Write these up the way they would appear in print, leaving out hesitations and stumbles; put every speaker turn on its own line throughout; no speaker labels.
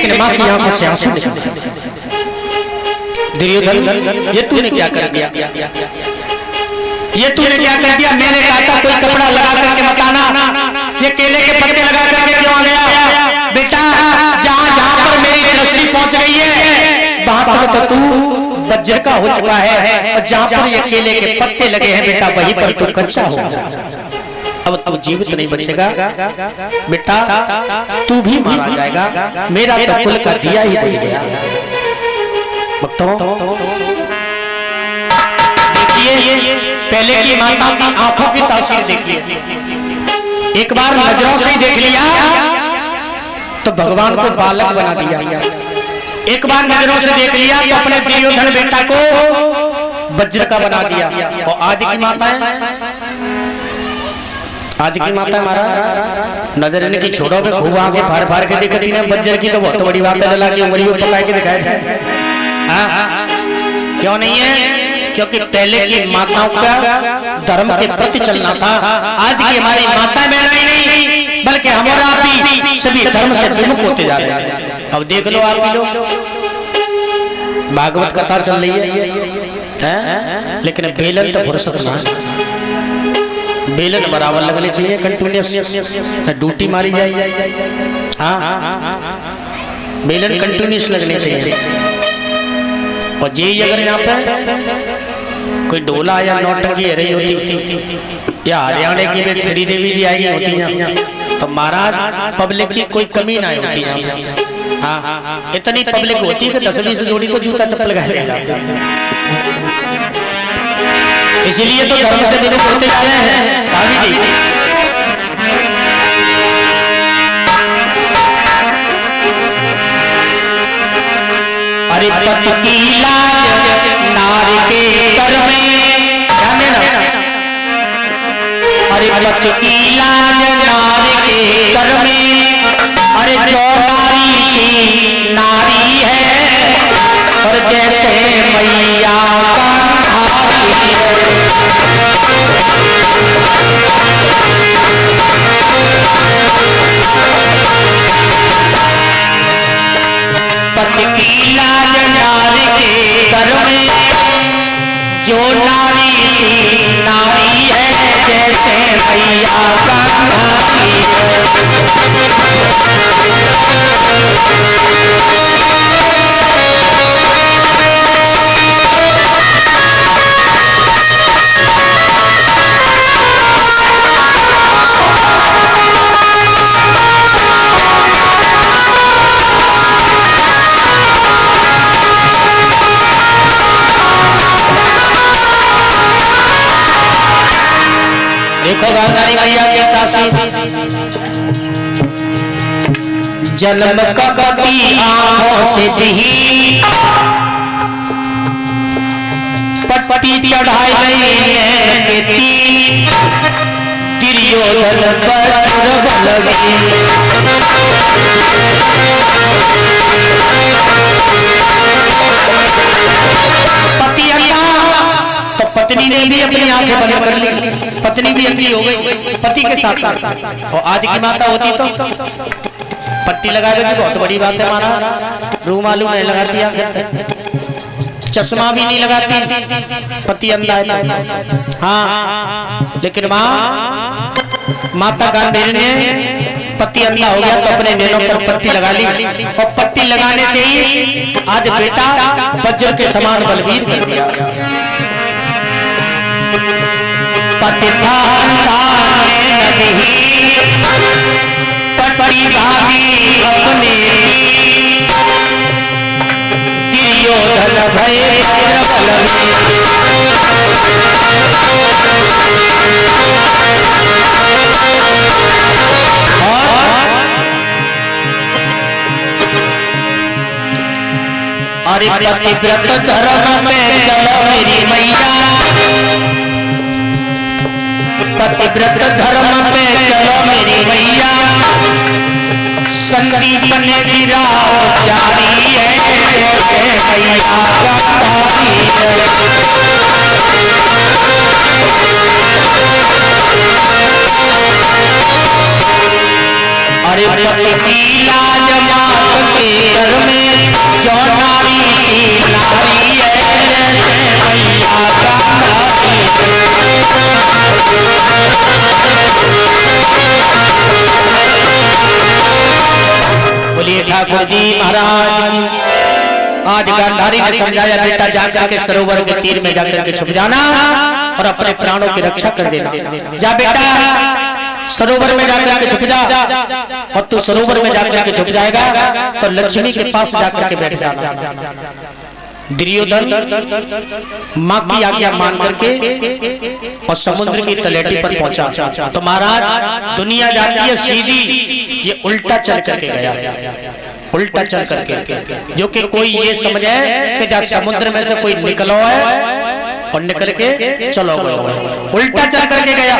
लेकिन माँ की आंखों से आंसू निकल जाते। दुर्योधन, ये तूने क्या कर दिया, ये तूने क्या कर दिया? मैंने कहा था कोई कपड़ा लगा करके मत आना, ये केले के पत्ते लगा करके क्यों आ गया? बेटा जहाँ जहाँ पर मेरी दृष्टि पहुंच गई है वहां पर तो तू वज्र का हो चुका है, और जहाँ पर ये केले के पत्ते लगे हैं बेटा वहीं पर तू कच्चा हो गया। अब तू जीवित नहीं बचेगा बेटा, तू भी मारा जाएगा। मेरा तो कुल का दिया ही बन गया। देखिए पहले की माताओं की आंखों की तासीर देखिए, एक बार नजरों से ही देख लिया तो भगवान को बालक बना दिया, एक बार नजरों से देख लिया तो अपने दुर्योधन बेटा को वज्र का बना दिया। और आज की माता है, आज की माता महाराज नजर इनकी छोड़ो पे खूब आगे फाड़ फाड़ के दिखती है। वज्र की तो बहुत बड़ी बात है, लला की उंगली को पका के दिखाए थे। क्यों नहीं है? क्योंकि पहले की माताओं का धर्म के प्रति चलना था। आज की हमारी माता बहनाई नहीं बल्कि हम और आप ही सभी धर्म से विमुख होते जा रहे हैं। अब देख लो आप ही लोग, भागवत कथा चल रही है लेकिन बेलन तो फुर्सत ना, बेलन बराबर लगने चाहिए, कंटिन्यूस ड्यूटी मारी जाए। हाँ बेलन कंटिन्यूस लगने चाहिए। और जी अगर यहाँ पे कोई डोला या नौटंकी रही होती या हरियाणा की में श्री देवी जी आई होती हैं तो महाराज पब्लिक की कोई कमी ना होती है। हाँ इतनी पब्लिक होती है कि 10-20 जोड़ी को जूता चप्पल लगाए जाते हैं। इसीलिए तो धर्म से विमुख होते जा रहे हैं। भाभी जी अरे पति की लाज नारी के कर में, जाने ना, अरे पति की लाज नारी के कर में, अरे जो नारी सी नारी है और जैसे मैया का नारी है। पति की लाज नारी के कर में, जो नारी सी नारी है जैसे मैया का नारी देखो गांधारी मैया की तासीर, जन्म कपटी आंखों से दी, पट्टी चढ़ाई गई नैन के तीर, दुर्योधन वज्र बलवीर। पति तो पत्नी ने भी अपनी आंखें बंद कर ली, पत्नी भी अंधी हो गई पति के साथ साथ। और आज की माता होती तो पट्टी लगा देती, बहुत बड़ी बात है। हमारा रूमालू नहीं लगाती, आंखें चश्मा भी नहीं लगाती, पति अंधा है। हाँ लेकिन माता गांधी ने पति अंधा हो गया तो अपने नैनों पर पट्टी लगा ली, और पट्टी लगाने से ही आज बेटा वज्र के समान बलवीर कर दिया। पति पट्टी भागी अपने दुर्योधन भय अरे पतिव्रत धर्म में चलो मेरी मैया, पतिव्रत धर्म पे चलो मेरी मैया, संदीपन विराह जारी है जैसे मैया का तारी है। अरे पति की लाज मात के ठाकुर जी महाराज। आज गांधारी ने समझाया बेटा जाकर के सरोवर के तीर में जाकर के छुप जाना और अपने प्राणों की रक्षा कर देना। जा बेटा सरोवर में जाकर के छुप जा, और तू सरोवर में जाकर के छुप जाएगा तो लक्ष्मी के पास जाकर के बैठ जाना। दुर्योधन मां की आज्ञा मान करके और समुद्र की तलेटी पर पहुंचा। तो महाराज दुनिया जाती है सीधी, ये उल्टा चल करके गया, उल्टा चल करके, जो कि कोई ये समझे कि जब समुद्र में से कोई निकलो है और निकल के चलो गए, उल्टा चल करके गया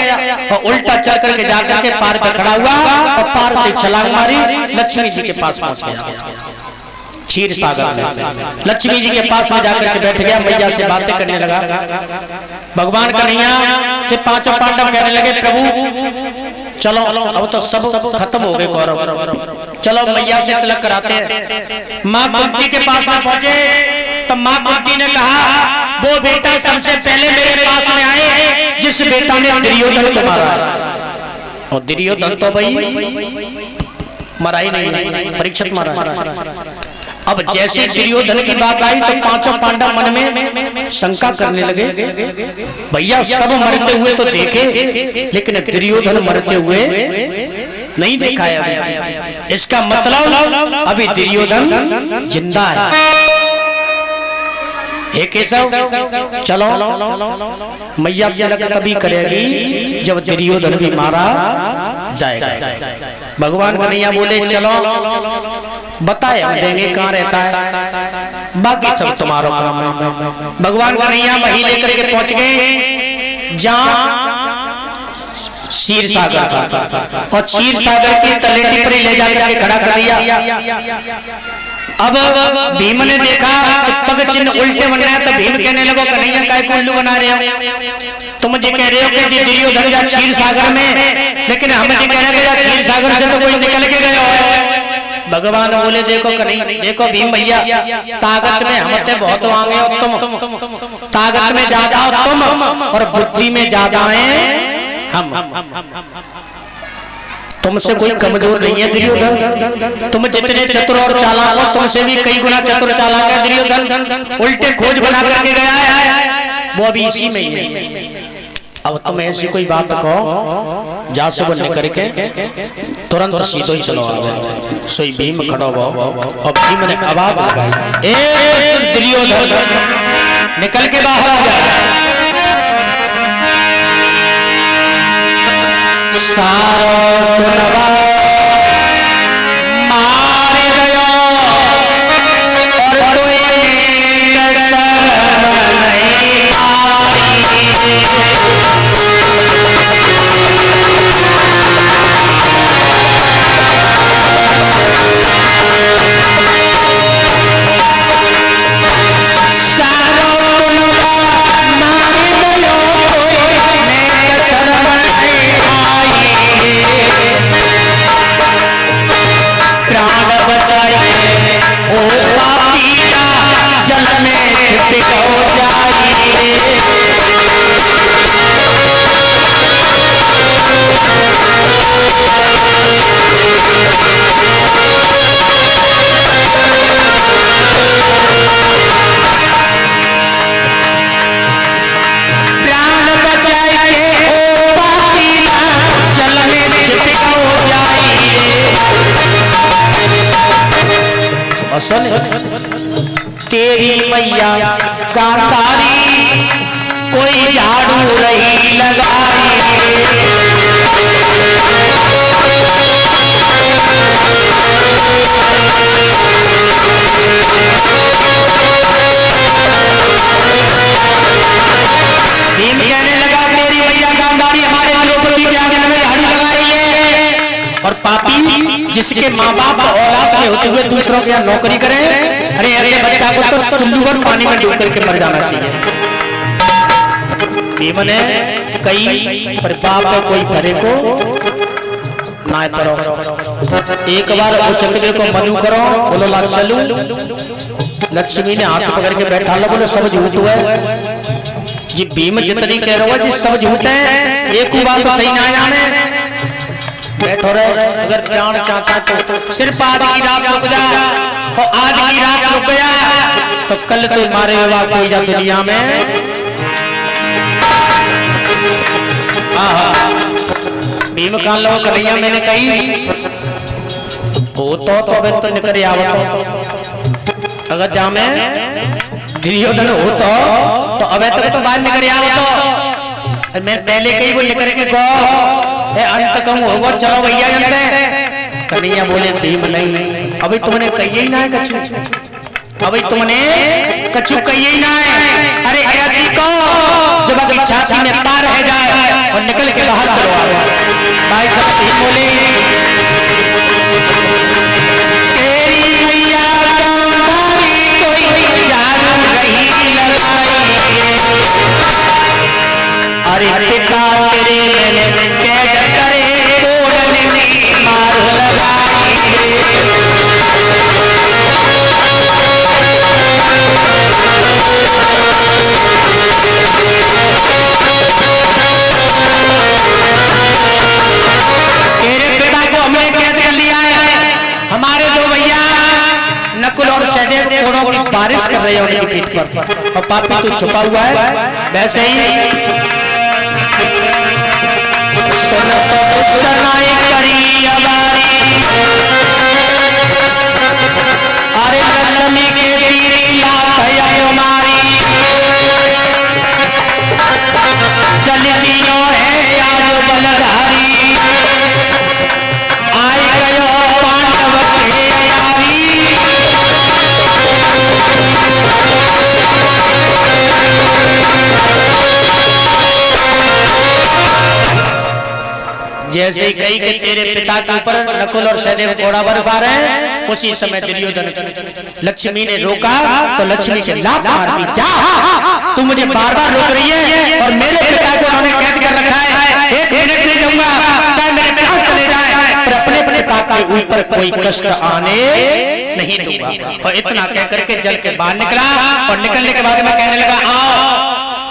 और उल्टा चल करके जाकर के पार पे खड़ा हुआ और पार से छलांग मारी, लक्ष्मी जी के पास पहुंच गया। क्षीर सागर में लक्ष्मी जी के पास में जाकर के बैठ गया, मैया से बातें करने लगा। भगवान कन्हैया से पांचों पांडव कहने लगे प्रभु चलो अब तो सब खत्म हो गए कौरव, चलो मैया से तिलक कराते हैं। माँ कुंती के पास में पहुंचे तो माँ कुंती ने कहा वो बेटा सबसे पहले मेरे पास में आए जिस बेटा ने दुर्योधन को मारा। और दुर्योधन तो भाई मरा ही नहीं, परीक्षित मारा। अब जैसे दुर्योधन की बात आई तो पांचों पांडव मन में शंका करने लगे, भैया सब मरते हुए तो देखे लेकिन दुर्योधन मरते हुए नहीं देखा है, इसका मतलब अभी दुर्योधन जिंदा है। हे केशव चलो मैया तिलक तभी करेगी जब दुर्योधन भी मारा जाएगा। भगवान कन्हैया बोले चलो बताए हम देंगे कहाँ रहता है, बाकी सब तुम्हारा काम है। भगवान कन्हैया वहीं लेकर के पहुंच गए जहाँ क्षीर सागर था और क्षीर सागर की तलेटी पर ले जाकर के खड़ा कर दिया। अब भीम ने देखा पग चिन्ह उल्टे बन रहे हैं तो भीम कहने लगो कन्हैया काय को उल्लू बना रहे हो, तुम मुझे कह रहे हो कि दुर्योधन जा क्षीर सागर में, लेकिन हम मुझे कह रहे हैं क्षीर सागर से तो कोई निकल के गया है। भगवान बोले देखो कन्हैया, देखो भीम भैया ताकत में हम ते बहुत आगे हो तुम, ताकत में ज्यादा हो तुम और बुद्धि में ज्यादा है हम, तुमसे कोई कमजोर नहीं है दुर्योधन। तुम जितने चतुर और चालाक हो तुमसे भी कई गुना चतुर चालाक है दुर्योधन, उल्टे खोज बना करके गया है वो अभी इसी में ही है। अब तुम ऐसी कोई बात कहो जा से बोलने करके तुरंत सीधो ही चलो आ गए। सोई भीम खड़ो और भीम ने आवाज लगाई ए दुर्योधन निकल के बाहर आ जा। सारो कुनवा मार गयो और कोई शरण नहीं तेरी मैया गांधारी कोई झाड़ू रही लगाई, भीम कहने लगा तेरी मैया गांधारी हमारे द्रौपदी के आंगन में झाड़ू लगा रही है और पापी जिसके माँ बाप औलाद में होते हुए दूसरों के यहाँ नौकरी करें, अरे ऐसे बच्चा को तो चुल्लू पर पानी में डूब करके मर जाना चाहिए। भीम ने कई पर पाप कोई भरे को ना करो, एक बार उछलने को मनु करो, बोलो ला चलू। लक्ष्मी ने हाथ पकड़ के बैठा लो, बोलो सब झूठ हुआ जी। भीम जितनी कह रहा है जी सब झूठ है, एक बात तो सही ना जाने बैठो रहे। अगर प्राण चाहता तो सिर्फ आज की रात रुक जा, और आज की रात रुक गया तो कल तो मारे विवाह कोई जा दुनिया में। भीम कान लो कन्हैया मैंने कही हो तो अबे तो निकल आवत, अगर जामे दुर्योधन हो तो अबे तो बाहर निकल आवत। मैं पहले कही वो निकल के गो अंत कम होगा, चलो भैया जनते। कन्हैया बोले भीम नहीं, अभी तुमने कही ही ना है कछु, अभी तुमने कछु कही ही ना है। अरे ऐसी को जब अभी छाती में पार रह जाए और निकल के बाहर चलो आ गए। भाई साहब भीम बोले तेरी मैया कोई जान रही लगाई, अरे पिता तेरे मैंने कैद करे तोड़ने की मार लगाई। तेरे पिता को हमने कैद कर लिया है। हमारे दो भैया नकुल और सहदेव घोड़ों की बारिश कर रहे हैं उनकी पीठ पर, और पापी तो छुपा हुआ है। वैसे ही सुन तो कुछ नहीं करी अबारी, अरे लक्ष्मी के तीरी लात है मारी, चल तीनों है आज बलधारी, आई गयो पांडव के यारी। जैसे ही कही कि तेरे पिता के ऊपर नकुल और सहदेव घोड़ा बरसा रहे हैं, उसी समय दुर्योधन लक्ष्मी ने रोका तो लक्ष्मी के लात मार दी। जा, तू मुझे बार बार रोक रही है और मेरे पिता को उन्होंने कैद कर रखा है, एक मिनट नहीं दूंगा, चाहे मेरे प्राण चले जाए, पर अपने पिता के ऊपर कोई कष्ट आने नहीं दूंगा। और इतना कह करके जल के बाहर निकला, और निकलने के बाद में कहने लगा आओ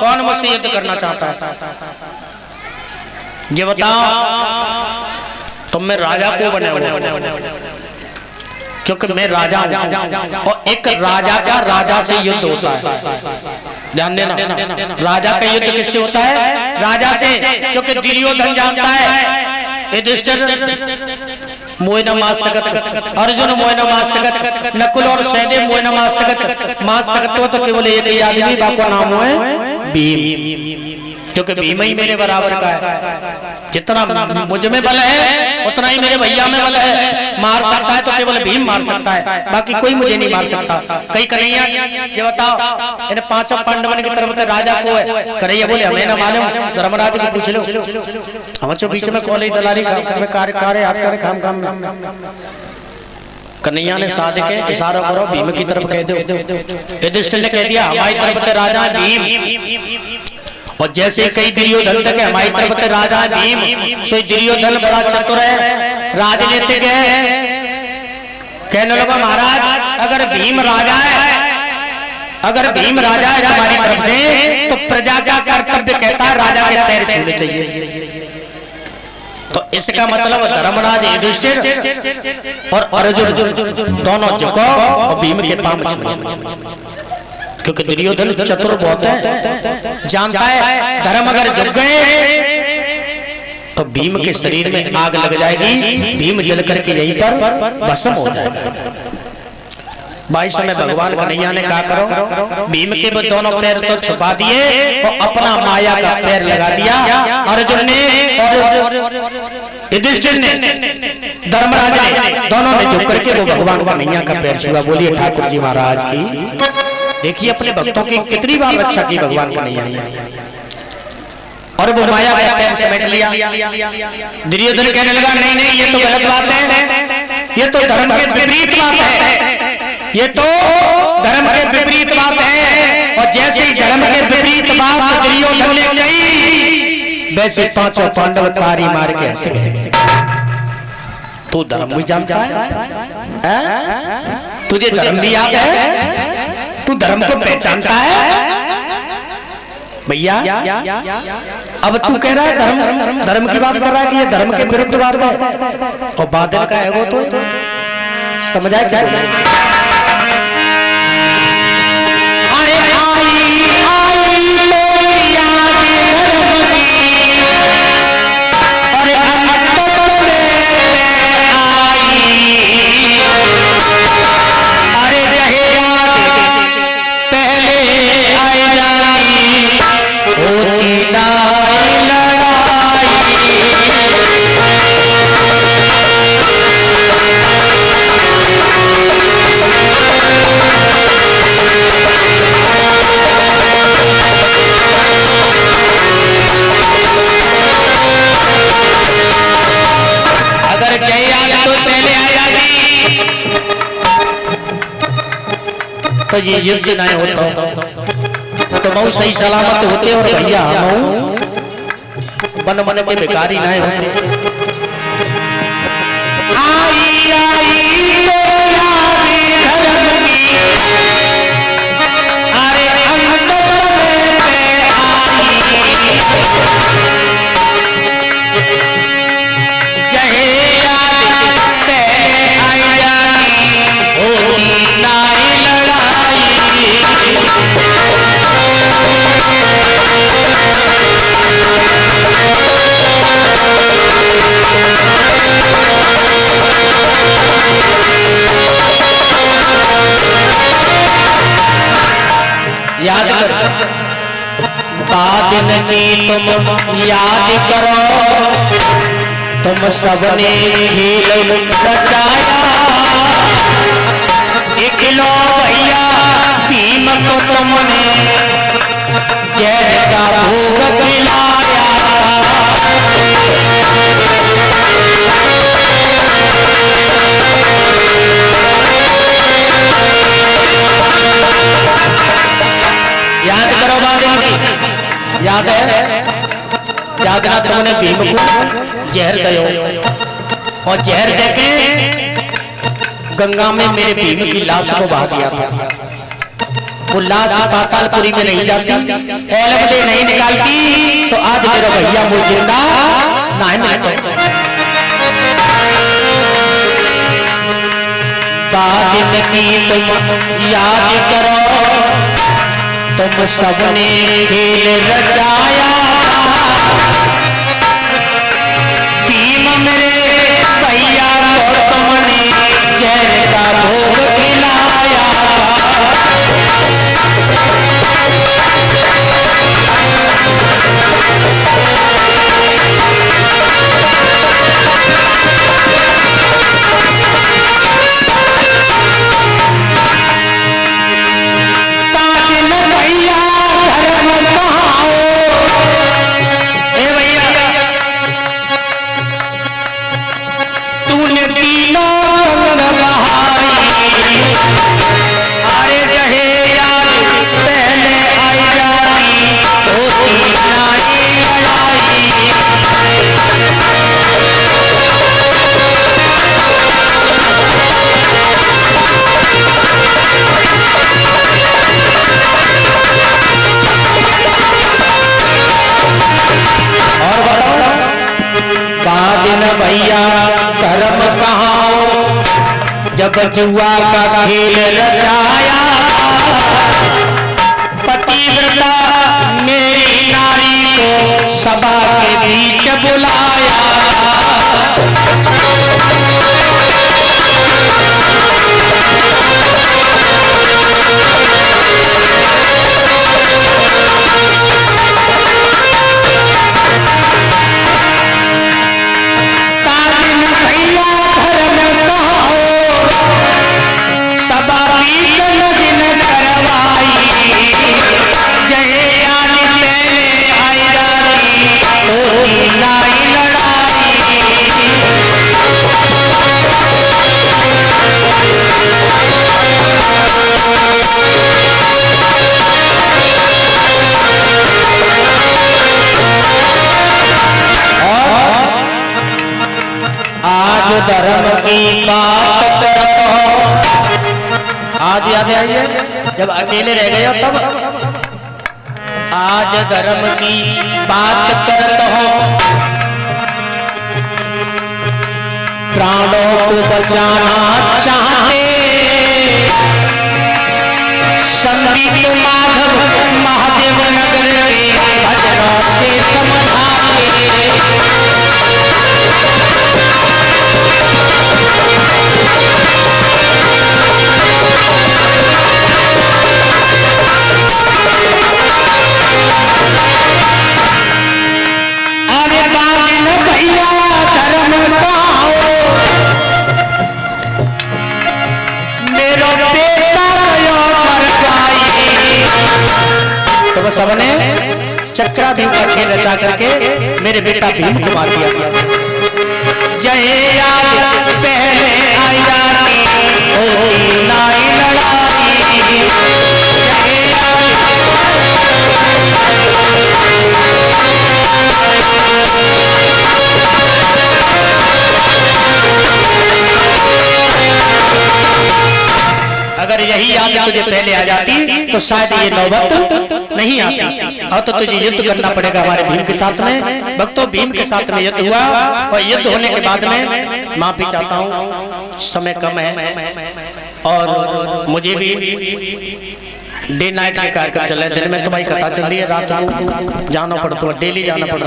कौन मुझसे युद्ध करना चाहता है, ये बताओ। तुम मैं राजा को बने हो, क्योंकि मैं राजा हूं, और एक राजा का राजा से युद्ध होता है। ध्यान देना, राजा का युद्ध किससे होता है? राजा से। क्योंकि दुर्योधन जानता है युधिष्ठिर मोह न मार सकत, अर्जुन मोह न मार सकत, नकुल और सहदेव मोह न मार सकत हो तो केवल एक ही आदमी, बाको नाम है भीम। क्योंकि भीम ही मेरे बराबर का है, जितना मुझ में बल है उतना ही मेरे भैया में बल है। मार सकता है तो केवल भीम मार सकता है, बाकी कोई मुझे नहीं मार सकता। कई कन्हैया ये बताओ इन पांचों पांडवन की तरफ से राजा को है? कन्हैया बोले हमें ना मालूम, धर्मराज को पूछ लो। हम बीच में कॉलेज दलाली कार्य हाथ करे काम काम। कन्हैया ने साध के इशारा करो भीम की तरफ कह दो। युधिष्ठिर ने कह दिया हमारी तरफ से राजा भीम, और जैसे कई दुर्योधन तक हमारी तरफ से राजा भीम, सो दुर्योधन बड़ा चतुर है, राजनीतिक है। कहने लगा महाराज अगर भीम राजा है, अगर भीम राजा है हमारी तरफ से, तो प्रजा का कर्तव्य कहता है राजा के पैर छूने चाहिए। तो इसका मतलब धर्मराज युधिष्ठिर और अर्जुन दोनों झुको और भीम के पांव छूए, क्योंकि दुर्योधन चतुर बहुत है, जानता है धर्म अगर झुक गए तो भीम के शरीर में आग लग जाएगी, भीम जल करके यहीं पर भस्म हो जाएगा। भाई समय भगवान कन्हैया ने कहा करो, भीम के दोनों पैर तो छुपा दिए और अपना माया का पैर लगा दिया। अर्जुन ने और युधिष्ठिर ने, धर्मराज ने, दोनों ने झुक करके वो भगवान कन्हैया का पैर छुआ। बोलिए ठाकुर जी महाराज की। देखिए अपने भक्तों की कितनी बार रक्षा की भगवान कन्हैया ने, और वो माया का पैर समेट लिया। दुर्योधन कहने लगा नहीं नहीं ये तो गलत बात है, ये तो धर्म के विपरीत बात है, ये तो धर्म के विपरीत बात है। और जैसे ही धर्म के विपरीत बात दुर्योधन ने कही, वैसे पांचों पांडव तारी मार के हंस गए। तू धर्म भी जानता है? तुझे धर्म भी याद है? तू धर्म को पहचानता है? भैया अब तू कह रहा है धर्म धर्म की बात कर रहा है कि ये धर्म के विरुद्ध बात है, और बादल का है वो तो समझा क्या? अरे आई आई मेरी याद धर्म की, अरे अंतर में आई, अरे रहे याद पहले आए जानी होती ना लड़ाई। अगर जय याद तो पहले आ जाती तो ये युद्ध नहीं होता, तो बहुत सही सलामत होते और भैया हम बन बन के बेकारी नहीं होते। आई आई तो याद धर्म की, अरे अंतर में आई, जहे याद पहले आई जानी होती ना लड़ाई। याद करो बादल की तुम याद करो, तुम सबने खेल रचाया, एक लो भैया भीम को तुमने जय का भोग खिलाया। याद करो बादल की, याद है? याद ना तुमने भीम को जहर दयो, और जहर देके गंगा में मेरे भीम की लाश को बहा दिया था। वो लाश पातालपुरी में नहीं जाती, एलबदे नहीं निकालती, तो आज मेरा भैया वो जिंदा नहीं मिलता। बादल की तुम याद करो, तुम सबने खेल रचाया था, भीम मेरे भैया को तुमने जहर का भोग खिलाया था। भैया धर्म कहाँ, जब जुआ का खेल रचाया, पतिव्रता मेरी नारी को सभा के बीच बुलाया। धर्म की बात करो, आज याद आइए जब अकेले रह गए तब आज धर्म की बात करत हो, प्राणों को बचाना चाहते संगीत माधव महादेव नगर के भजनों से समझाते। अरे बागिन भैया धर्म का हो, मेरा बेटा गयो मर गई। तो बस सबने चक्रा भीम का खेल रचा करके मेरे बेटा भीम को मार दिया। जय याद पहले आया होती नाई लड़ाई, जय अगर यही याद तुझे पहले आ जाती तो शायद ये नौबत नहीं आती। और तो तुझे युद्ध करना पड़ेगा हमारे भीम के साथ में। भक्तों, भीम के साथ में युद्ध हुआ और युद्ध होने के बाद में माफी चाहता हूँ, समय कम है और मुझे भी डे नाइट के कार्यक्रम चल रहे हैं। दिन में तुम्हारी कथा चल रही है, रात को जाना पड़ता है, डेली जाना पड़ता है।